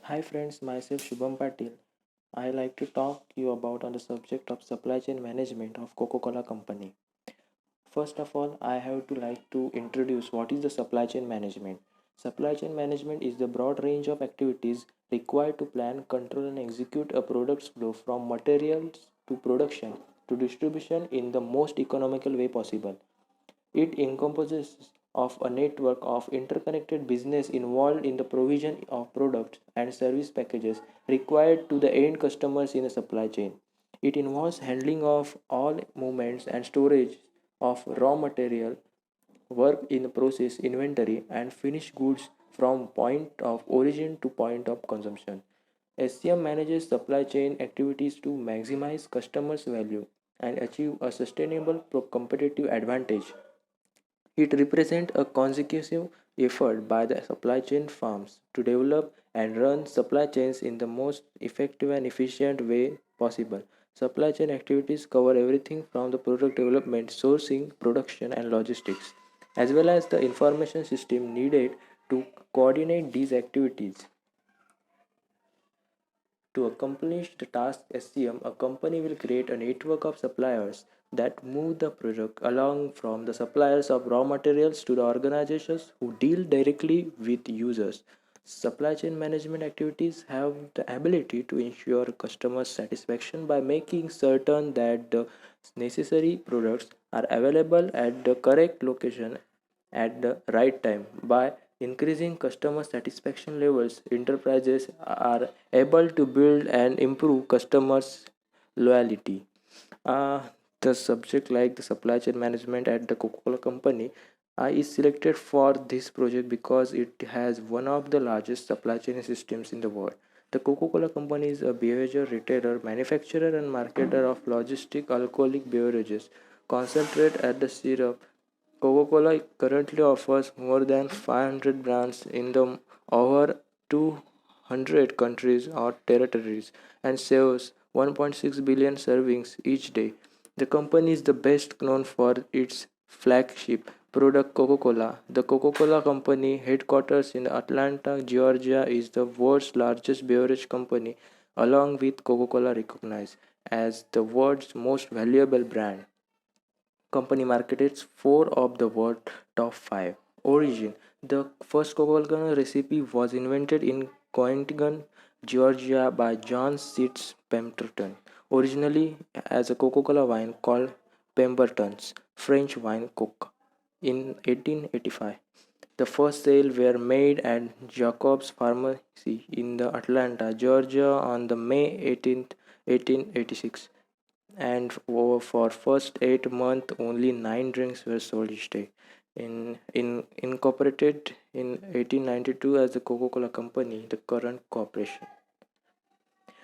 Hi friends, myself Shubham Patil. I like to talk you about on the subject of supply chain management of Coca-Cola company. First of all, I have to like to introduce what is the supply chain management. Supply chain management is the broad range of activities required to plan, control and execute a product's flow from materials to production to distribution in the most economical way possible. It encompasses of a network of interconnected business involved in the provision of products and service packages required to the end customers in a supply chain. It involves handling of all movements and storage of raw material, work in process, inventory, and finished goods from point of origin to point of consumption. SCM manages supply chain activities to maximize customers' value and achieve a sustainable competitive advantage. It represents a consecutive effort by the supply chain firms to develop and run supply chains in the most effective and efficient way possible. Supply chain activities cover everything from the product development, sourcing, production, and logistics, as well as the information system needed to coordinate these activities. To accomplish the task SCM, a company will create a network of suppliers that move the product along from the suppliers of raw materials to the organizations who deal directly with users. Supply chain management activities have the ability to ensure customer satisfaction by making certain that the necessary products are available at the correct location at the right time. By increasing customer satisfaction levels, enterprises are able to build and improve customers' loyalty. Uh, the subject like the supply chain management at the Coca-Cola company is selected for this project because it has one of the largest supply chain systems in the world. The Coca-Cola company is a beverage retailer, manufacturer and marketer of logistic alcoholic beverages. Concentrate at the syrup. Coca-Cola currently offers more than 500 brands in the over 200 countries or territories and serves 1.6 billion servings each day. The company is the best known for its flagship product Coca-Cola. The Coca-Cola company headquarters in Atlanta, Georgia is the world's largest beverage company along with Coca-Cola recognized as the world's most valuable brand. Company markets four of the world top five. Origin: the first Coca-Cola recipe was invented in Cointigan, Georgia by John Seitz Pemberton, originally as a Coca-Cola wine called Pemberton's French wine Coke in 1885. The first sales were made at Jacob's Pharmacy in the Atlanta, Georgia on the May 18th, 1886, and for first 8 months only 9 drinks were sold each day. In incorporated in 1892 as the Coca-Cola Company, the current corporation.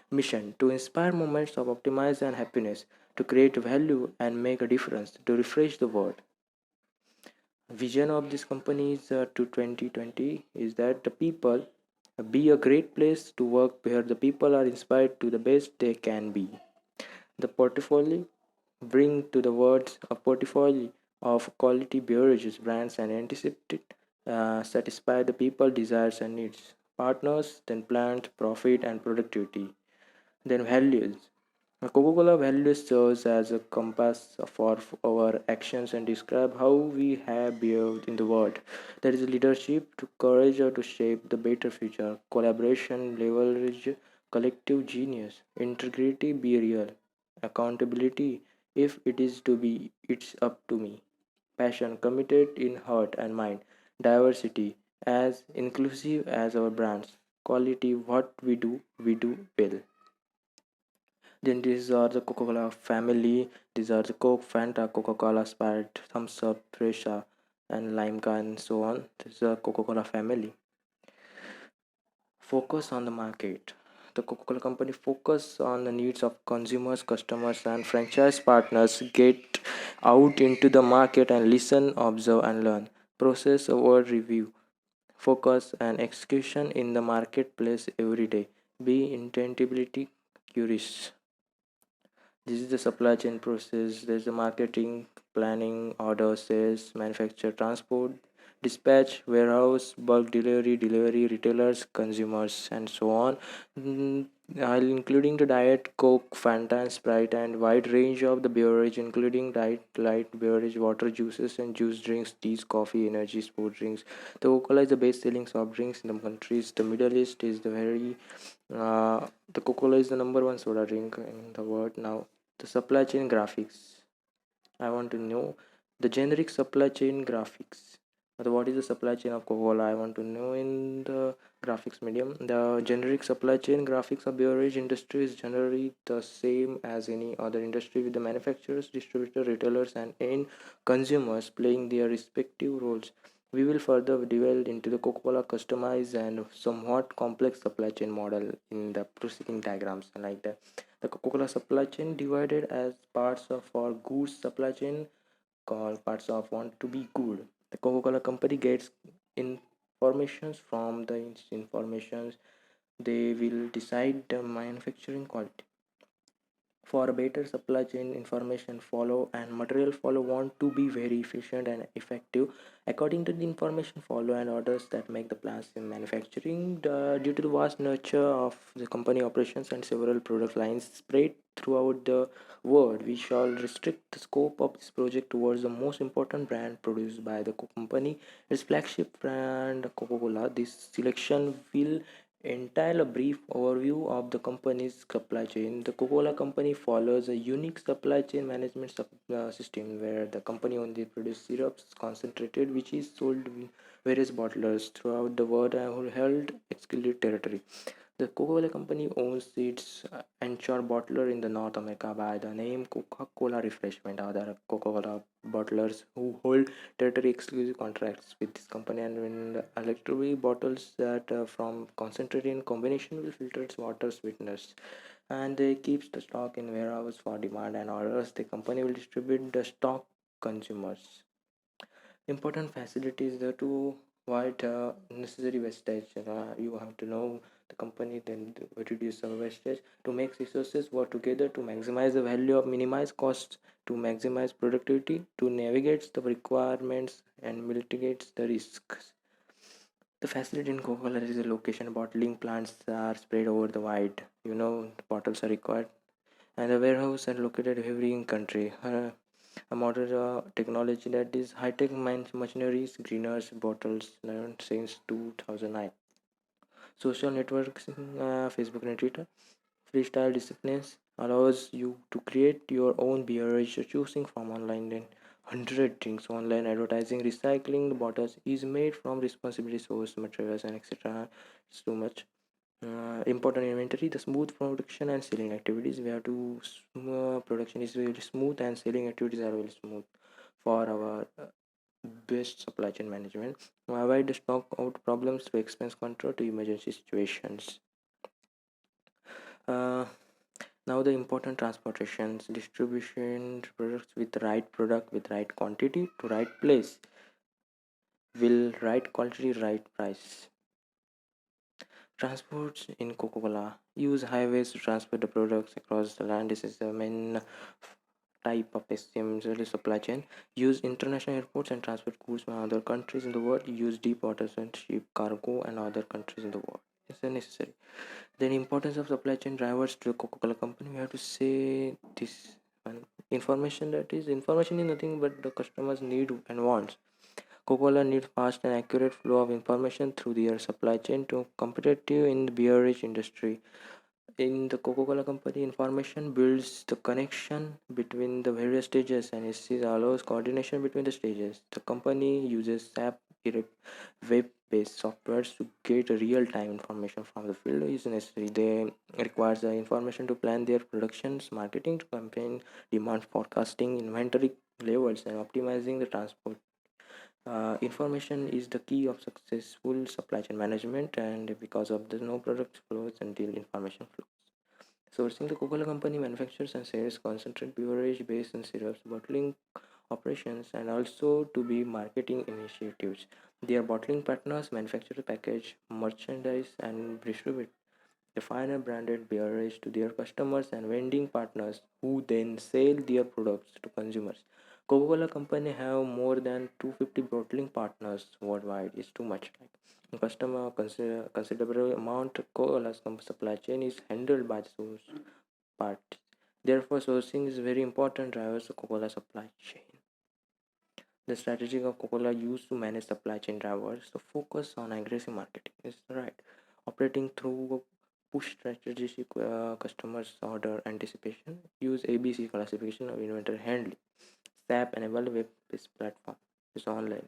Mission: to inspire moments of optimism and happiness, to create value and make a difference, to refresh the world. Vision of this company is to 2020 is that the people be a great place to work where the people are inspired to the best they can be. The portfolio bring to the world a portfolio of quality beverages brands and anticipate satisfy the people desires and needs. Partners then plant profit and productivity. Then values. Coca-Cola values serves as a compass for our actions and describe how we have behaved in the world. There is leadership to courage or to shape the better future. Collaboration, leverage, collective genius. Integrity, be real. Accountability, if it is to be, it's up to me. Passion, committed in heart and mind. Diversity, as inclusive as our brands. Quality, what we do well. Then these are the Coca-Cola family. These are the Coke, Fanta, Coca-Cola, Sprite, Thumbs Up, Fresha, and Limca, and so on. This is the Coca-Cola family. Focus on the market. The Coca-Cola company focus on the needs of consumers, customers, and franchise partners. Get out into the market and listen, observe, and learn. Process over review. Focus and execution in the marketplace every day. Be intentability curious. This is the supply chain process. There's the marketing, planning, order, sales, manufacture, transport. dispatch, warehouse, bulk delivery, retailers, consumers, and so on. Mm, including the diet, Coke, Fanta, and Sprite, and wide range of the beverage, including diet, light beverage, water, juices, and juice drinks, teas, coffee, energy, sport drinks. The Coca-Cola is the best-selling soft drinks in the countries. The Middle East is the very the Coca-Cola is the number one soda drink in the world now. The supply chain graphics. I want to know the generic supply chain graphics. What is the supply chain of Coca-Cola? I want to know in the graphics medium. The generic supply chain graphics of beverage industry is generally the same as any other industry, with the manufacturers, distributors, retailers, and end consumers playing their respective roles. We will further delve into the Coca-Cola customized and somewhat complex supply chain model in the preceding diagrams like that. The Coca-Cola supply chain divided as parts of our goods supply chain called parts of want to be good. The Coca-Cola company gets informations from the informations. They will decide the manufacturing quality. For a better supply chain, information follow and material follow want to be very efficient and effective according to the information follow and orders that make the plants in manufacturing. Due to the vast nature of the company operations and several product lines spread throughout the world, we shall restrict the scope of this project towards the most important brand produced by the company, its flagship brand Coca-Cola. This selection will entail a brief overview of the company's supply chain. The Coca-Cola company follows a unique supply chain management system where the company only produces syrups concentrated, which is sold in various bottlers throughout the world and held exclusive territory. The Coca-Cola company owns its anchor bottler in the North America by the name Coca-Cola Refreshment. Other Coca-Cola bottlers who hold territory exclusive contracts with this company, and when the electric bottles that from concentrated in combination with filtered water sweeteners, and they keeps the stock in warehouse for demand and orders. The company will distribute the stock consumers. Important facilities there to avoid necessary wastage. You have to know the company then reduce the wastage to make resources work together to maximize the value of minimize costs to maximize productivity to navigate the requirements and mitigates the risks. The facility in Coca-Cola is a location bottling plants are spread over the wide. The bottles are required and the warehouse are located every country. A modern technology that is high-tech machineries, greeners, bottles learned since 2009. Social networks, Facebook and Twitter, freestyle disciplines allows you to create your own beverage choosing from online and 100 drinks online advertising recycling the bottles is made from responsibly sourced materials and etc. It's too much. Important inventory, the smooth production and selling activities. We have to production is very smooth and selling activities are very smooth for our best supply chain management. Avoid the stock out problems to expense control to emergency situations. uh, Now the important transportations distribution products with right product with right quantity to right place will right quality right price. Transports in Coca-Cola use highways to transport the products across the land. This is the main type of SCM supply chain. Use international airports and transport goods from other countries in the world. Use deep waters and ship cargo and other countries in the world. It's necessary. Then importance of supply chain drivers to the Coca-Cola company. We have to say this one. Information is nothing but the customers need and wants. Coca-Cola needs fast and accurate flow of information through their supply chain to competitive in the beverage industry. In the Coca-Cola company, information builds the connection between the various stages and it allows coordination between the stages. The company uses SAP web-based softwares to get real-time information from the field is necessary. They requires the information to plan their productions, marketing, campaign, demand forecasting, inventory levels, and optimizing the transport. Information is the key of successful supply chain management, and because of the no product flows until information flows. Sourcing, the Coca-Cola company manufactures and sells concentrate beverage based on syrups, bottling operations, and also to be marketing initiatives. Their bottling partners manufacture, package, merchandise, and distribute the final branded beverage to their customers and vending partners who then sell their products to consumers. Coca-Cola company have more than 250 bottling partners worldwide. It's too much. Like customer considerable amount of Coca-Cola's supply chain is handled by the source parties. Therefore, sourcing is very important drivers of Coca-Cola supply chain. The strategy of Coca-Cola used to manage supply chain drivers to focus on aggressive marketing. Is right. Operating through push strategic customers order anticipation, use ABC classification of inventory handling, SAP enable web-based platform is online.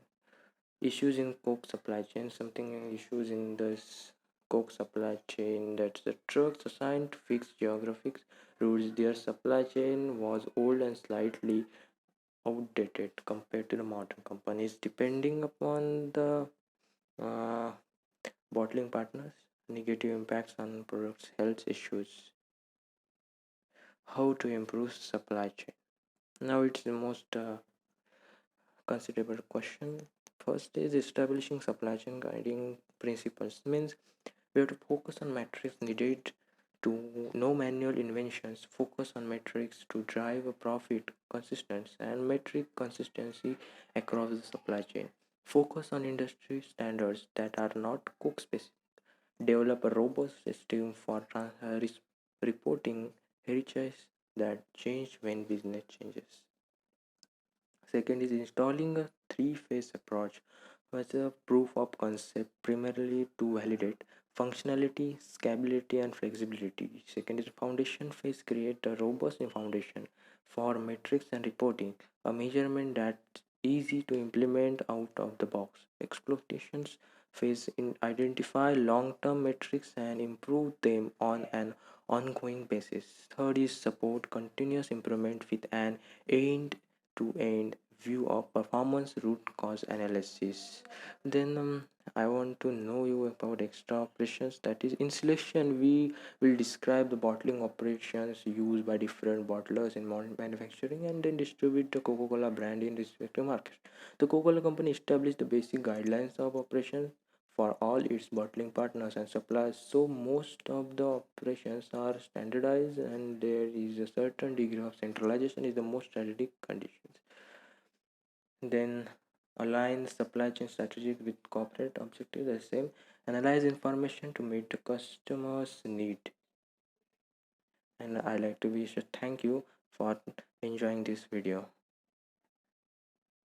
Issues in Coke supply chain, something issues in this Coke supply chain that the trucks assigned to fixed geographic routes, their supply chain was old and slightly outdated compared to the modern companies, depending upon the uh, bottling partners, negative impacts on products, health issues, how to improve supply chain. Now it's the most considerable question. First is establishing supply chain guiding principles. Means we have to focus on metrics needed to no manual inventions. Focus on metrics to drive a profit consistency and metric consistency across the supply chain. Focus on industry standards that are not cook specific. Develop a robust system for reporting heritage that change when business changes. Second is installing a three-phase approach with a proof of concept primarily to validate functionality, scalability, and flexibility. Second is foundation phase, create a robust foundation for metrics and reporting, a measurement that's easy to implement out of the box. Exploitations phase in identify long-term metrics and improve them on an ongoing basis. Third is support continuous improvement with an end to end view of performance root cause analysis. Then I want to know you about extra operations, that is in selection we will describe the bottling operations used by different bottlers in manufacturing and then distribute the Coca-Cola brand in respective markets. The Coca-Cola company established the basic guidelines of operation for all its bottling partners and suppliers, so most of the operations are standardized and there is a certain degree of centralization is the most strategic conditions. Then align supply chain strategy with corporate objectives the same. Analyze information to meet the customer's need. And I like to wish a thank you for enjoying this video.